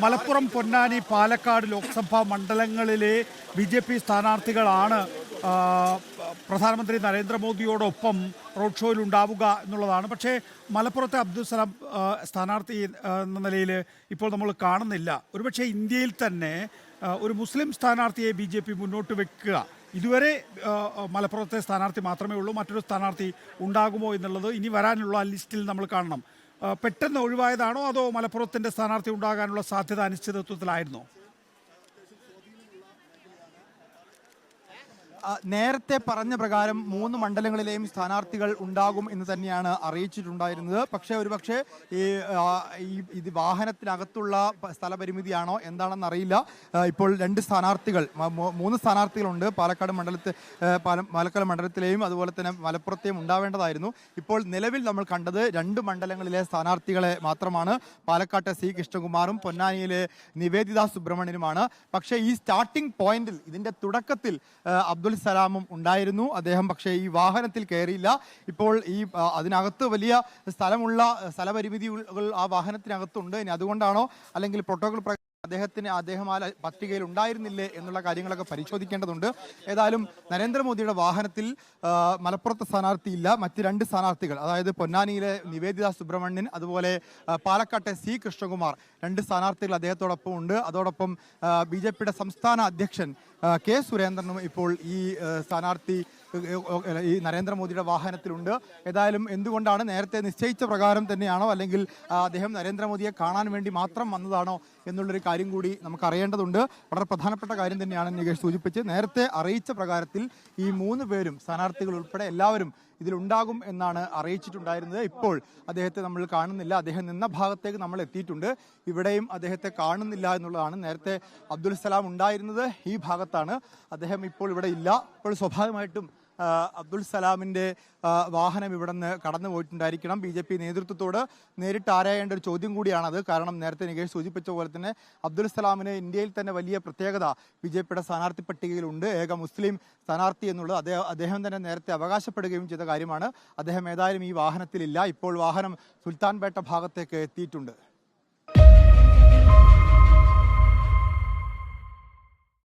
മലപ്പുറം, പൊന്നാനി, പാലക്കാട് ലോക്സഭാ മണ്ഡലങ്ങളിലെ ബി.ജെ.പി. സ്ഥാനാർത്ഥികളാണ് പ്രധാനമന്ത്രി നരേന്ദ്രമോദിയോടൊപ്പം റോഡ് ഷോയിൽ ഉണ്ടാവുക എന്നുള്ളതാണ്. പക്ഷേ മലപ്പുറത്തെ അബ്ദുൽ സലാം സ്ഥാനാർത്ഥി എന്ന നിലയിൽ ഇപ്പോൾ നമ്മൾ കാണുന്നില്ല. ഒരുപക്ഷെ ഇന്ത്യയിൽ തന്നെ ഒരു മുസ്ലിം സ്ഥാനാർത്ഥിയെ ബി.ജെ.പി. മുന്നോട്ട് വെക്കുക. ഇതുവരെ മലപ്പുറത്തെ സ്ഥാനാർത്ഥി മാത്രമേ ഉള്ളൂ. മറ്റൊരു സ്ഥാനാർത്ഥി ഉണ്ടാകുമോ എന്നുള്ളത് ഇനി വരാനുള്ള ലിസ്റ്റിൽ നമ്മൾ കാണണം. പെട്ടെന്ന് ഒഴിവായതാണോ അതോ മലപ്പുറത്തിൻ്റെ സ്ഥാനാർത്ഥി ഉണ്ടാകാനുള്ള സാധ്യത അനിശ്ചിതത്വത്തിലായിരുന്നോ? നേരത്തെ പറഞ്ഞ പ്രകാരം 3 മണ്ഡലങ്ങളിലെയും സ്ഥാനാർത്ഥികൾ ഉണ്ടാകും എന്ന് തന്നെയാണ് അറിയിച്ചിട്ടുണ്ടായിരുന്നത്. പക്ഷേ ഒരുപക്ഷെ ഇത് വാഹനത്തിനകത്തുള്ള സ്ഥലപരിമിതിയാണോ എന്താണെന്ന് അറിയില്ല. ഇപ്പോൾ 2 സ്ഥാനാർത്ഥികൾ 3 സ്ഥാനാർത്ഥികളുണ്ട്. പാലക്കാട് മണ്ഡലത്തിലെയും അതുപോലെ തന്നെ മലപ്പുറത്തെയും ഉണ്ടാവേണ്ടതായിരുന്നു. ഇപ്പോൾ നിലവിൽ നമ്മൾ കണ്ടത് 2 മണ്ഡലങ്ങളിലെ സ്ഥാനാർത്ഥികളെ മാത്രമാണ്. പാലക്കാട്ടെ സി കൃഷ്ണകുമാറും പൊന്നാനിയിലെ നിവേദിത സുബ്രഹ്മണ്യനുമാണ്. പക്ഷേ ഈ സ്റ്റാർട്ടിംഗ് പോയിന്റിൽ ഇതിൻ്റെ തുടക്കത്തിൽ അബ്ദുൽ സലാമും ഉണ്ടായിരുന്നു. അദ്ദേഹം പക്ഷേ ഈ വാഹനത്തിൽ കയറിയില്ല. ഇപ്പോൾ അതിനകത്ത് വലിയ സ്ഥലപരിമിതികൾ ആ വാഹനത്തിനകത്തുണ്ട്. ഇനി അതുകൊണ്ടാണോ അല്ലെങ്കിൽ പ്രോട്ടോകോൾ അദ്ദേഹം ആ പട്ടികയിൽ ഉണ്ടായിരുന്നില്ലേ എന്നുള്ള കാര്യങ്ങളൊക്കെ പരിശോധിക്കേണ്ടതുണ്ട്. ഏതായാലും നരേന്ദ്രമോദിയുടെ വാഹനത്തിൽ മലപ്പുറത്തെ സ്ഥാനാർത്ഥിയില്ല. മറ്റ് 2 സ്ഥാനാർത്ഥികൾ, അതായത് പൊന്നാനിയിലെ നിവേദിത സുബ്രഹ്മണ്യൻ അതുപോലെ പാലക്കാട്ടെ സി കൃഷ്ണകുമാർ 2 സ്ഥാനാർത്ഥികൾ അദ്ദേഹത്തോടൊപ്പം ഉണ്ട്. അതോടൊപ്പം ബി.ജെ.പിയുടെ സംസ്ഥാന അധ്യക്ഷൻ കെ സുരേന്ദ്രനും ഇപ്പോൾ ഈ നരേന്ദ്രമോദിയുടെ വാഹനത്തിലുണ്ട്. ഏതായാലും എന്തുകൊണ്ടാണ്, നേരത്തെ നിശ്ചയിച്ച പ്രകാരം തന്നെയാണോ അല്ലെങ്കിൽ അദ്ദേഹം നരേന്ദ്രമോദിയെ കാണാൻ വേണ്ടി മാത്രം വന്നതാണോ എന്നുള്ളൊരു കാര്യം കൂടി നമുക്ക് അറിയേണ്ടതുണ്ട്. വളരെ പ്രധാനപ്പെട്ട കാര്യം തന്നെയാണ് നികേഷ് സൂചിപ്പിച്ച്. നേരത്തെ അറിയിച്ച പ്രകാരത്തിൽ ഈ 3 പേരും സ്ഥാനാർത്ഥികൾ ഉൾപ്പെടെ എല്ലാവരും ഇതിലുണ്ടാകും എന്നാണ് അറിയിച്ചിട്ടുണ്ടായിരുന്നത്. ഇപ്പോൾ അദ്ദേഹത്തെ നമ്മൾ കാണുന്നില്ല. അദ്ദേഹം നിന്ന ഭാഗത്തേക്ക് നമ്മൾ എത്തിയിട്ടുണ്ട്. ഇവിടെയും അദ്ദേഹത്തെ കാണുന്നില്ല എന്നുള്ളതാണ്. നേരത്തെ അബ്ദുൽ സലാം ഉണ്ടായിരുന്നത് ഈ ഭാഗത്താണ്. അദ്ദേഹം ഇപ്പോൾ ഇവിടെ ഇല്ല. ഇപ്പോൾ സ്വാഭാവികമായിട്ടും അബ്ദുൽ സലാമിൻ്റെ വാഹനം ഇവിടെ നിന്ന് കടന്നു പോയിട്ടുണ്ടായിരിക്കണം. ബി.ജെ.പി. നേതൃത്വത്തോട് നേരിട്ട് ആരായേണ്ട ഒരു ചോദ്യം കൂടിയാണത്. കാരണം നേരത്തെ നികേഷ് സൂചിപ്പിച്ച പോലെ തന്നെ അബ്ദുൽ സലാമിന് ഇന്ത്യയിൽ തന്നെ വലിയ പ്രത്യേകത ബി.ജെ.പിയുടെ സ്ഥാനാർത്ഥി പട്ടികയിലുണ്ട്. ഏക മുസ്ലിം സ്ഥാനാർത്ഥി എന്നുള്ളത് അദ്ദേഹം തന്നെ നേരത്തെ അവകാശപ്പെടുകയും ചെയ്ത കാര്യമാണ്. അദ്ദേഹം ഏതായാലും ഈ വാഹനത്തിലില്ല. ഇപ്പോൾ വാഹനം സുൽത്താൻപേട്ട ഭാഗത്തേക്ക് എത്തിയിട്ടുണ്ട്.